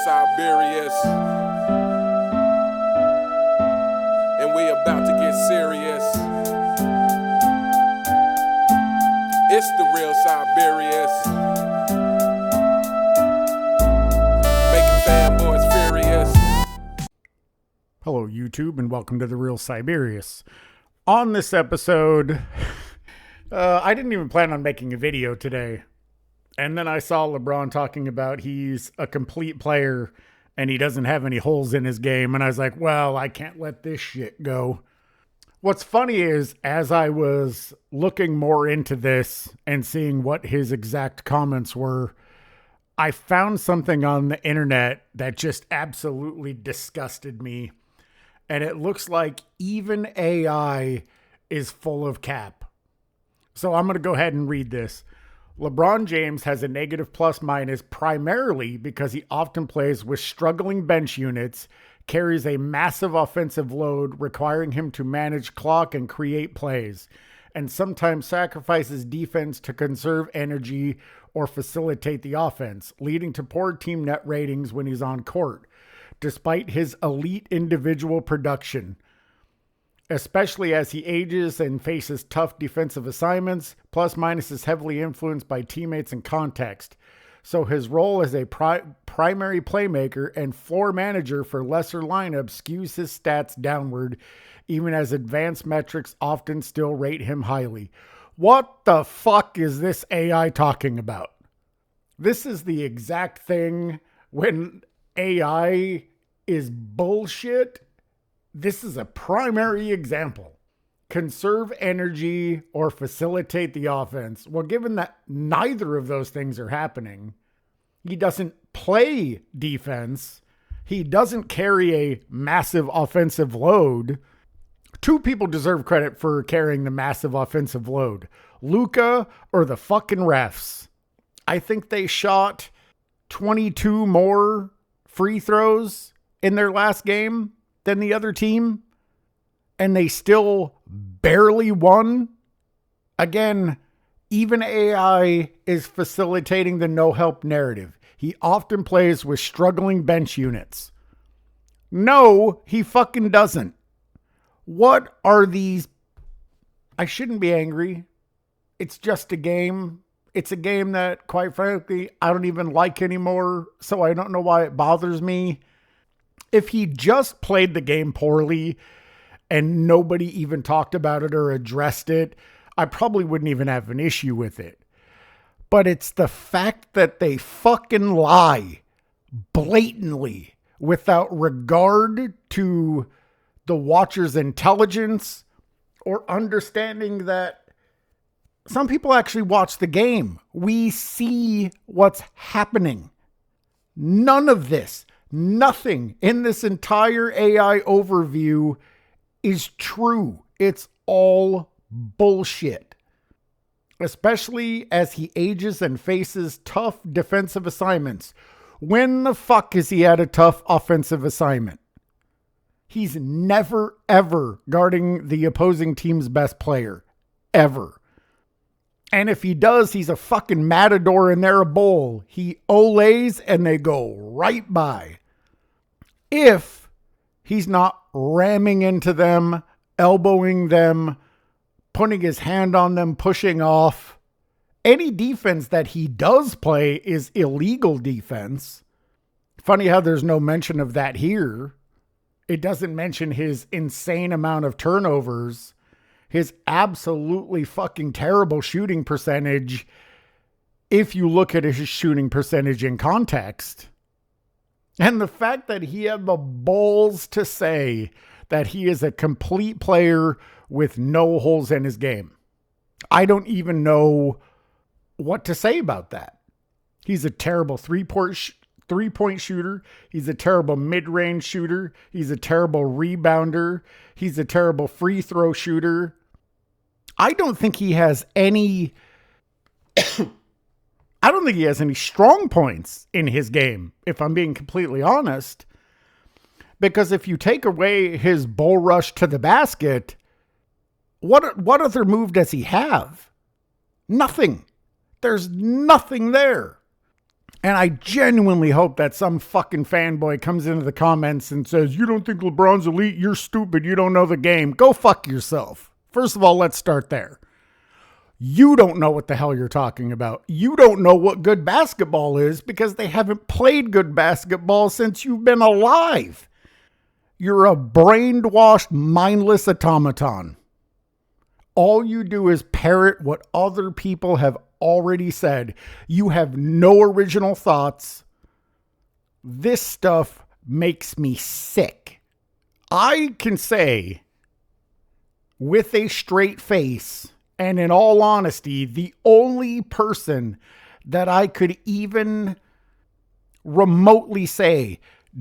Siberius, and we about to get serious. It's the real Siberius, making fanboys furious. Hello, YouTube, and welcome to The Real Siberius. On this episode, I didn't even plan on making a video today. And then I saw LeBron talking about he's a complete player and he doesn't have any holes in his game. And I was like, well, I can't let this shit go. What's funny is, as I was looking more into this and seeing what his exact comments were, I found something on the internet that just absolutely disgusted me. And it looks like even AI is full of cap. So I'm going to go ahead and read this. LeBron James has a negative plus minus primarily because he often plays with struggling bench units, carries a massive offensive load requiring him to manage clock and create plays, and sometimes sacrifices defense to conserve energy or facilitate the offense, leading to poor team net ratings when he's on court, despite his elite individual production. Especially as he ages and faces tough defensive assignments, plus minus is heavily influenced by teammates and context. So his role as a primary playmaker and floor manager for lesser lineups skews his stats downward, even as advanced metrics often still rate him highly. What the fuck is this AI talking about? This is the exact thing when AI is bullshit. This is a primary example. Conserve energy or facilitate the offense. Well, given that neither of those things are happening, he doesn't play defense. He doesn't carry a massive offensive load. Two people deserve credit for carrying the massive offensive load. Luka or the fucking refs. I think they shot 22 more free throws in their last game than the other team, and they still barely won. Again, even AI is facilitating the no-help narrative. He often plays with struggling bench units. No, he fucking doesn't. What are these? I shouldn't be angry. It's just a game. It's a game that, quite frankly, I don't even like anymore, so I don't know why it bothers me. If he just played the game poorly and nobody even talked about it or addressed it, I probably wouldn't even have an issue with it. But it's the fact that they fucking lie blatantly without regard to the watcher's intelligence or understanding that some people actually watch the game. We see what's happening. None of this. Nothing in this entire AI overview is true. It's all bullshit. Especially as he ages and faces tough defensive assignments. When the fuck has he had a tough offensive assignment? He's never, ever guarding the opposing team's best player. Ever. And if he does, he's a fucking matador and they're a bull. He olays and they go right by. If he's not ramming into them, elbowing them, putting his hand on them, pushing off, any defense that he does play is illegal defense. Funny how there's no mention of that here. It doesn't mention his insane amount of turnovers, his absolutely fucking terrible shooting percentage, if you look at his shooting percentage in context. And the fact that he had the balls to say that he is a complete player with no holes in his game. I don't even know what to say about that. He's a terrible three-point shooter. He's a terrible mid-range shooter. He's a terrible rebounder. He's a terrible free throw shooter. I don't think he has any strong points in his game, if I'm being completely honest. Because if you take away his bull rush to the basket, what other move does he have? Nothing. There's nothing there. And I genuinely hope that some fucking fanboy comes into the comments and says, you don't think LeBron's elite? You're stupid. You don't know the game. Go fuck yourself. First of all, let's start there. You don't know what the hell you're talking about. You don't know what good basketball is because they haven't played good basketball since you've been alive. You're a brainwashed, mindless automaton. All you do is parrot what other people have already said. You have no original thoughts. This stuff makes me sick. I can say with a straight face and in all honesty, the only person that I could even remotely say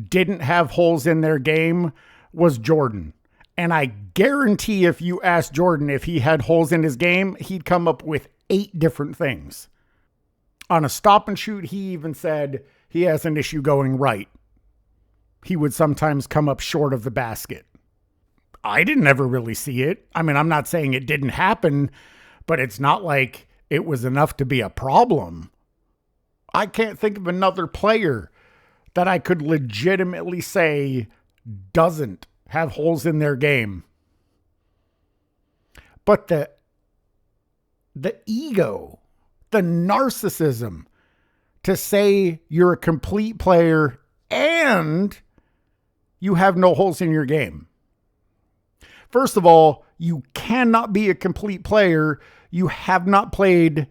didn't have holes in their game was Jordan. And I guarantee if you asked Jordan if he had holes in his game, he'd come up with 8 different things. On a stop and shoot, he even said he has an issue going right. He would sometimes come up short of the basket. I didn't ever really see it. I mean, I'm not saying it didn't happen, but it's not like it was enough to be a problem. I can't think of another player that I could legitimately say doesn't have holes in their game. But the ego, the narcissism to say you're a complete player and you have no holes in your game. First of all, you cannot be a complete player. You have not played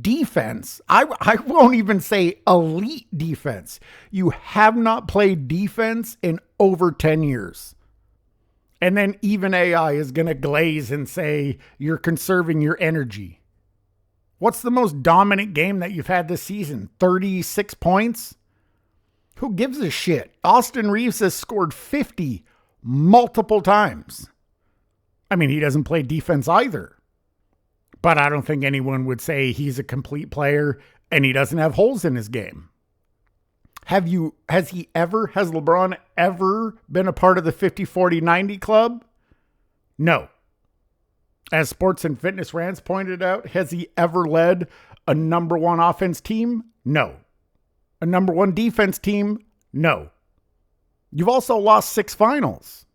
defense. I won't even say elite defense. You have not played defense in over 10 years. And then even AI is going to glaze and say you're conserving your energy. What's the most dominant game that you've had this season? 36 points? Who gives a shit? Austin Reeves has scored 50 multiple times. I mean, he doesn't play defense either. But I don't think anyone would say he's a complete player and he doesn't have holes in his game. Has LeBron ever been a part of the 50-40-90 club? No. As Sports and Fitness Rants pointed out, has he ever led a number 1 offense team? No. A number 1 defense team? No. You've also lost 6 finals.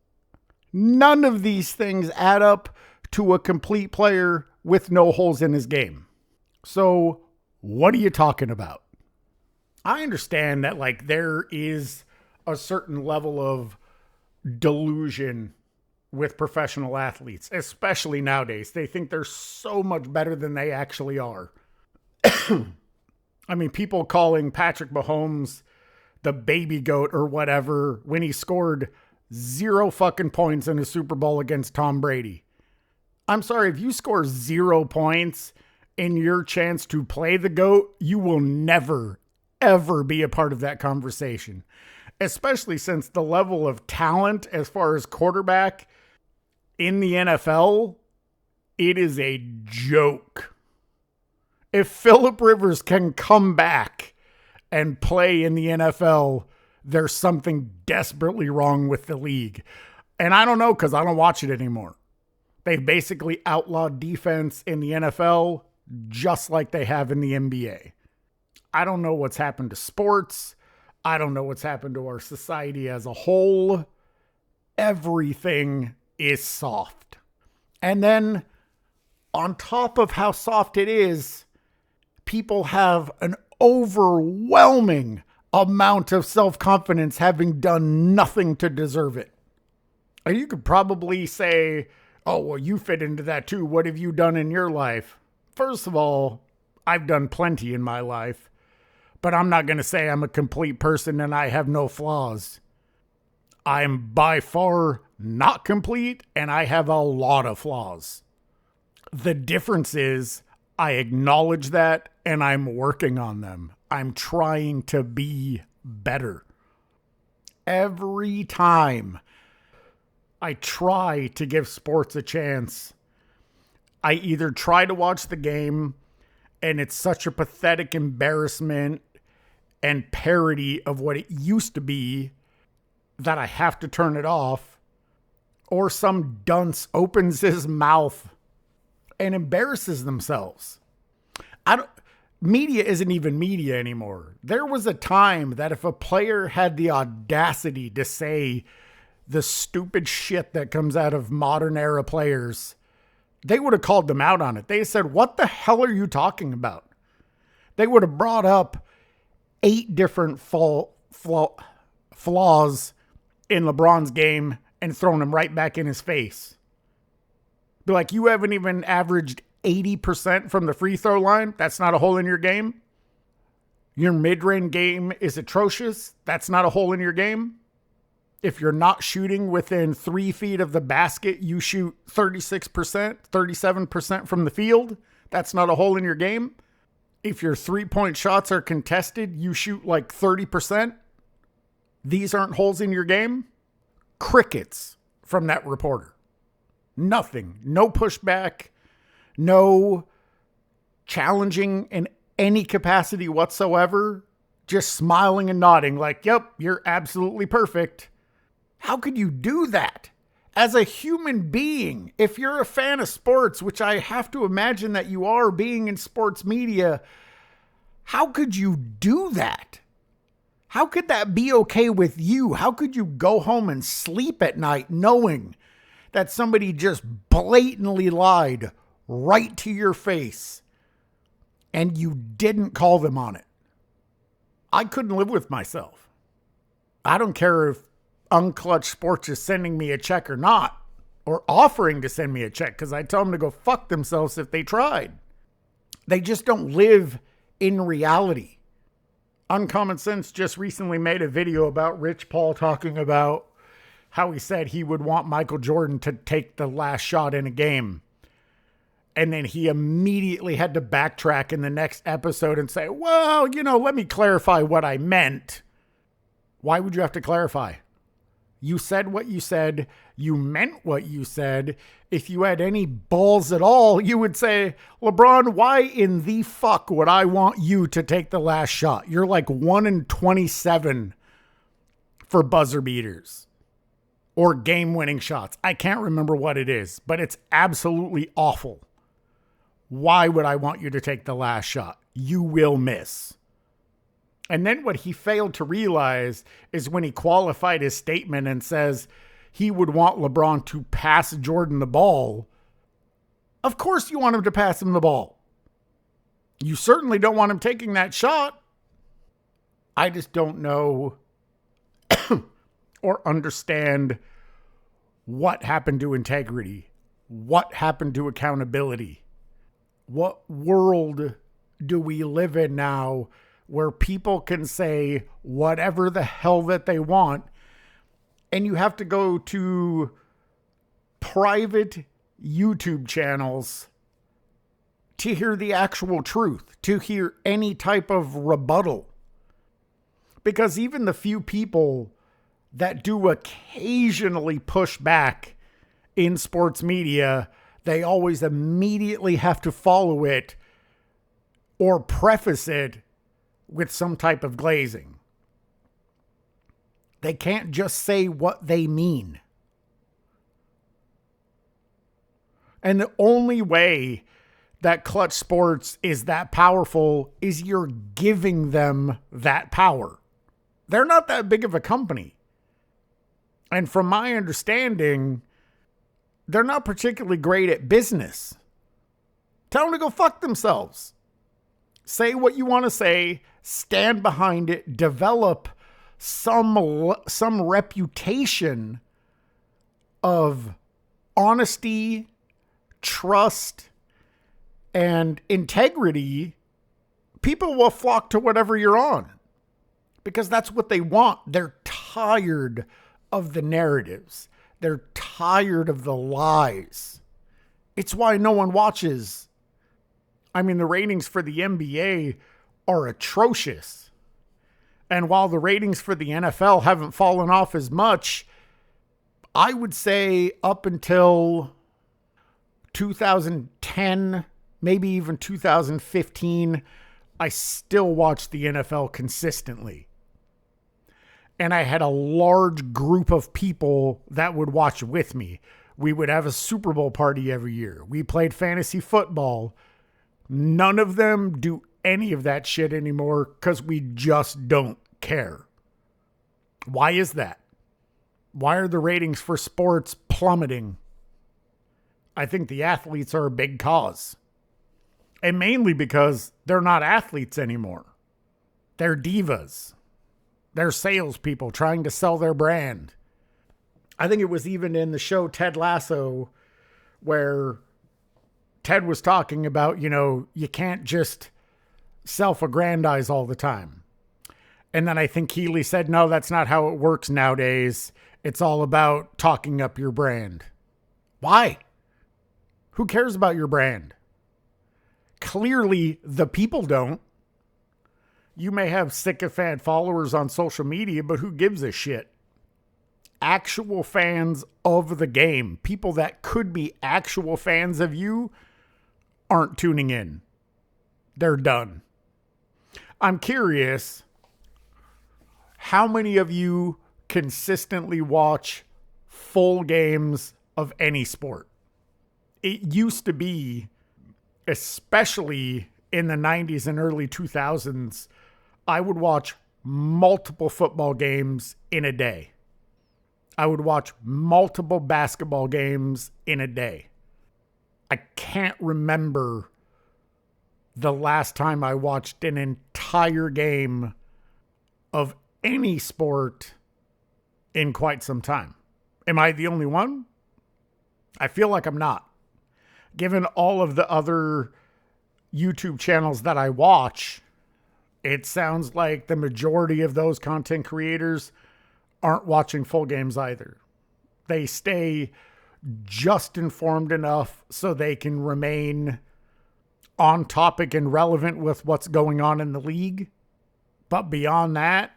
None of these things add up to a complete player with no holes in his game. So what are you talking about? I understand that there is a certain level of delusion with professional athletes, especially nowadays. They think they're so much better than they actually are. I mean, people calling Patrick Mahomes the baby goat or whatever when he scored 0 fucking points in a Super Bowl against Tom Brady. I'm sorry, if you score 0 points in your chance to play the GOAT, you will never, ever be a part of that conversation. Especially since the level of talent as far as quarterback in the NFL, it is a joke. If Phillip Rivers can come back and play in the NFL, there's something desperately wrong with the league. And I don't know because I don't watch it anymore. They've basically outlawed defense in the NFL just like they have in the NBA. I don't know what's happened to sports. I don't know what's happened to our society as a whole. Everything is soft. And then on top of how soft it is, people have an overwhelming amount of self-confidence having done nothing to deserve it. And you could probably say, oh, well, you fit into that too. What have you done in your life? First of all, I've done plenty in my life, but I'm not going to say I'm a complete person and I have no flaws. I'm by far not complete and I have a lot of flaws. The difference is I acknowledge that and I'm working on them. I'm trying to be better. Every time I try to give sports a chance, I either try to watch the game and it's such a pathetic embarrassment and parody of what it used to be that I have to turn it off, or some dunce opens his mouth and embarrasses themselves. media isn't even media anymore. There was a time that if a player had the audacity to say the stupid shit that comes out of modern era players, they would have called them out on it. They said, what the hell are you talking about? They would have brought up 8 different flaws in LeBron's game and thrown him right back in his face. They're like, you haven't even averaged 80% from the free throw line? That's not a hole in your game? Your mid-range game is atrocious? That's not a hole in your game? If you're not shooting within 3 feet of the basket, you shoot 36%, 37% from the field? That's not a hole in your game? If your 3-point shots are contested, you shoot like 30%? These aren't holes in your game? Crickets from that reporter. Nothing. No pushback. No challenging in any capacity whatsoever. Just smiling and nodding like, yep, you're absolutely perfect. How could you do that? As a human being, if you're a fan of sports, which I have to imagine that you are being in sports media, how could you do that? How could that be okay with you? How could you go home and sleep at night knowing that somebody just blatantly lied right to your face and you didn't call them on it? I couldn't live with myself. I don't care if Unclutch Sports is sending me a check or not, or offering to send me a check, because I tell them to go fuck themselves if they tried. They just don't live in reality. Uncommon Sense just recently made a video about Rich Paul talking about how he said he would want Michael Jordan to take the last shot in a game. And then he immediately had to backtrack in the next episode and say, well, let me clarify what I meant. Why would you have to clarify? You said what you said. You meant what you said. If you had any balls at all, you would say, LeBron, why in the fuck would I want you to take the last shot? You're like 1 in 27 for buzzer beaters or game-winning shots. I can't remember what it is, but it's absolutely awful. Why would I want you to take the last shot? You will miss. And then what he failed to realize is when he qualified his statement and says he would want LeBron to pass Jordan the ball. Of course you want him to pass him the ball. You certainly don't want him taking that shot. I just don't know or understand what happened to integrity. What happened to accountability? What world do we live in now where people can say whatever the hell that they want, and you have to go to private YouTube channels to hear the actual truth, to hear any type of rebuttal? Because even the few people that do occasionally push back in sports media, they always immediately have to follow it or preface it with some type of glazing. They can't just say what they mean. And the only way that Clutch Sports is that powerful is you're giving them that power. They're not that big of a company. And from my understanding, they're not particularly great at business. Tell them to go fuck themselves. Say what you want to say, stand behind it, develop some reputation of honesty, trust, and integrity. People will flock to whatever you're on because that's what they want. They're tired of the narratives. They're tired of the lies. It's why no one watches. I mean, the ratings for the NBA are atrocious. And while the ratings for the NFL haven't fallen off as much, I would say up until 2010, maybe even 2015, I still watched the NFL consistently. And I had a large group of people that would watch with me. We would have a Super Bowl party every year. We played fantasy football. None of them do any of that shit anymore because we just don't care. Why is that? Why are the ratings for sports plummeting? I think the athletes are a big cause. And mainly because they're not athletes anymore. They're divas. They're salespeople trying to sell their brand. I think it was even in the show Ted Lasso where Ted was talking about, you can't just self-aggrandize all the time. And then I think Keeley said, no, that's not how it works nowadays. It's all about talking up your brand. Why? Who cares about your brand? Clearly, the people don't. You may have sycophant followers on social media, but who gives a shit? Actual fans of the game, people that could be actual fans of you, aren't tuning in. They're done. I'm curious, how many of you consistently watch full games of any sport? It used to be, especially in the 90s and early 2000s, I would watch multiple football games in a day. I would watch multiple basketball games in a day. I can't remember the last time I watched an entire game of any sport in quite some time. Am I the only one? I feel like I'm not. Given all of the other YouTube channels that I watch, it sounds like the majority of those content creators aren't watching full games either. They stay just informed enough so they can remain on topic and relevant with what's going on in the league. But beyond that,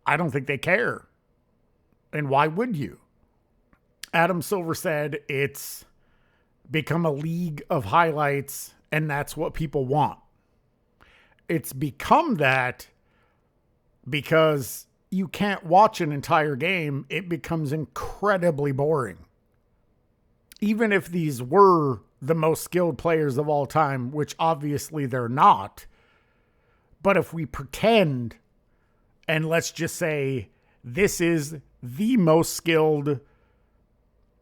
I don't think they care. And why would you? Adam Silver said it's become a league of highlights, and that's what people want. It's become that because you can't watch an entire game. It becomes incredibly boring. Even if these were the most skilled players of all time, which obviously they're not. But if we pretend, and let's just say this is the most skilled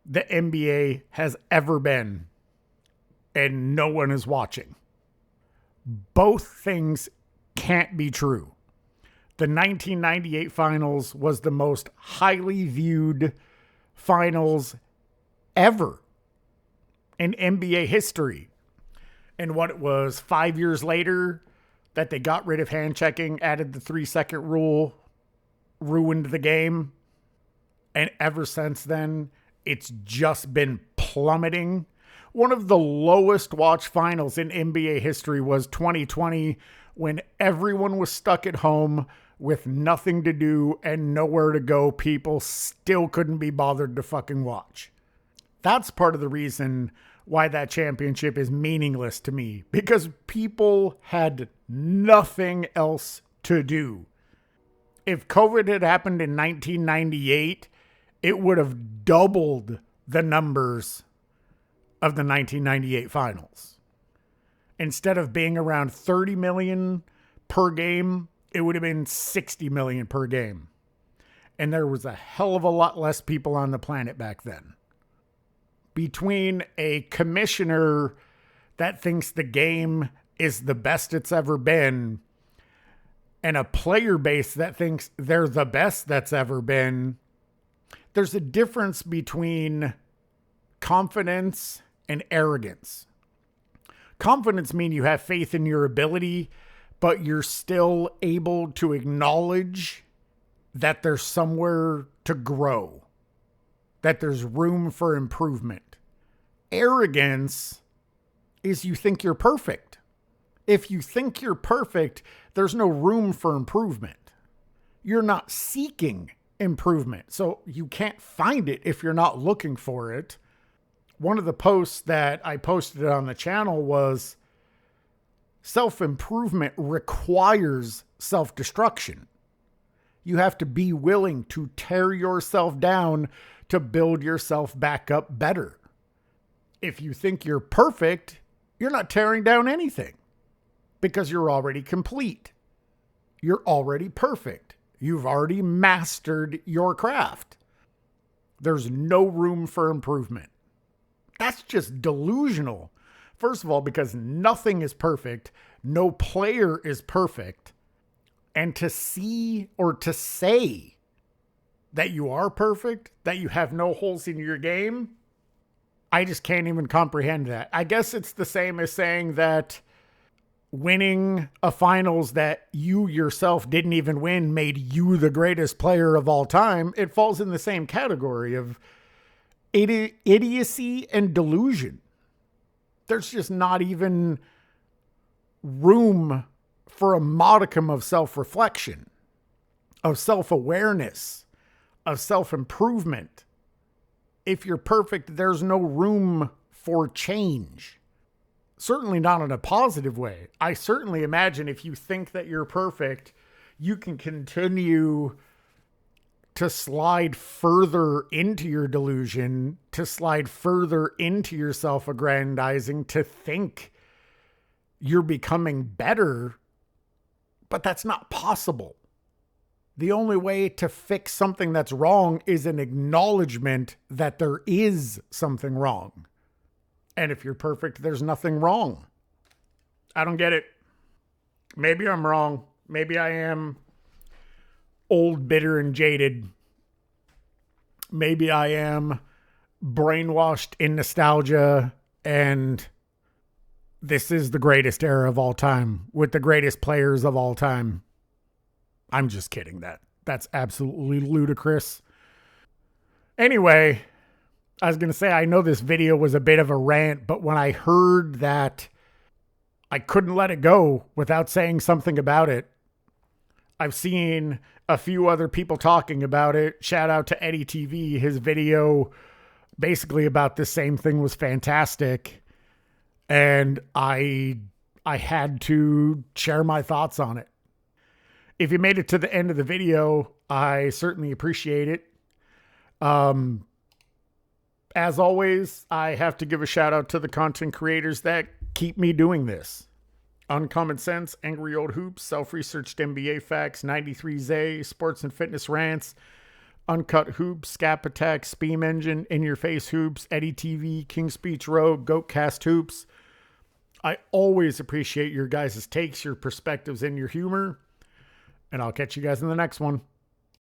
the NBA has ever been, and no one is watching. Both things can't be true. The 1998 finals was the most highly viewed finals ever in NBA history. And what it was 5 years later that they got rid of hand checking, added the 3-second rule, ruined the game. And ever since then, it's just been plummeting. One of the lowest watched finals in NBA history was 2020, when everyone was stuck at home with nothing to do and nowhere to go. People still couldn't be bothered to fucking watch. That's part of the reason why that championship is meaningless to me, because people had nothing else to do. If COVID had happened in 1998, it would have doubled the numbers of the 1998 finals. Instead of being around 30 million per game, it would have been 60 million per game. And there was a hell of a lot less people on the planet back then. Between a commissioner that thinks the game is the best it's ever been and a player base that thinks they're the best that's ever been, there's a difference between confidence and arrogance. Confidence means you have faith in your ability, but you're still able to acknowledge that there's somewhere to grow, that there's room for improvement. Arrogance is you think you're perfect. If you think you're perfect, there's no room for improvement. You're not seeking improvement, so you can't find it if you're not looking for it. One of the posts that I posted on the channel was self-improvement requires self-destruction. You have to be willing to tear yourself down to build yourself back up better. If you think you're perfect, you're not tearing down anything. because you're already complete. You're already perfect. You've already mastered your craft. There's no room for improvement. That's just delusional. First of all, because nothing is perfect. No player is perfect. And to see or to say that you are perfect, that you have no holes in your game, I just can't even comprehend that. I guess it's the same as saying that winning a finals that you yourself didn't even win made you the greatest player of all time. It falls in the same category of idiocy and delusion. There's just not even room for a modicum of self-reflection, of self-awareness, of self-improvement. If you're perfect, there's no room for change. Certainly not in a positive way. I certainly imagine if you think that you're perfect, you can continue to slide further into your delusion, to slide further into your self-aggrandizing, to think you're becoming better, but that's not possible. The only way to fix something that's wrong is an acknowledgement that there is something wrong. And if you're perfect, there's nothing wrong. I don't get it. Maybe I'm wrong. Maybe I am old, bitter, and jaded. Maybe I am brainwashed in nostalgia, and this is the greatest era of all time with the greatest players of all time. I'm just kidding. That's absolutely ludicrous. Anyway, I was going to say, I know this video was a bit of a rant, but when I heard that, I couldn't let it go without saying something about it. I've seen a few other people talking about it. Shout out to Eddie TV. His video basically about the same thing was fantastic. And I had to share my thoughts on it. If you made it to the end of the video, I certainly appreciate it. As always, I have to give a shout out to the content creators that keep me doing this. Uncommon Sense, Angry Old Hoops, Self-Researched NBA Facts, 93Z, Sports and Fitness Rants, Uncut Hoops, Scap Attack, Speam Engine, In Your Face Hoops, Eddie TV, King Speech Road, Goatcast Hoops. I always appreciate your guys' takes, your perspectives, and your humor. And I'll catch you guys in the next one.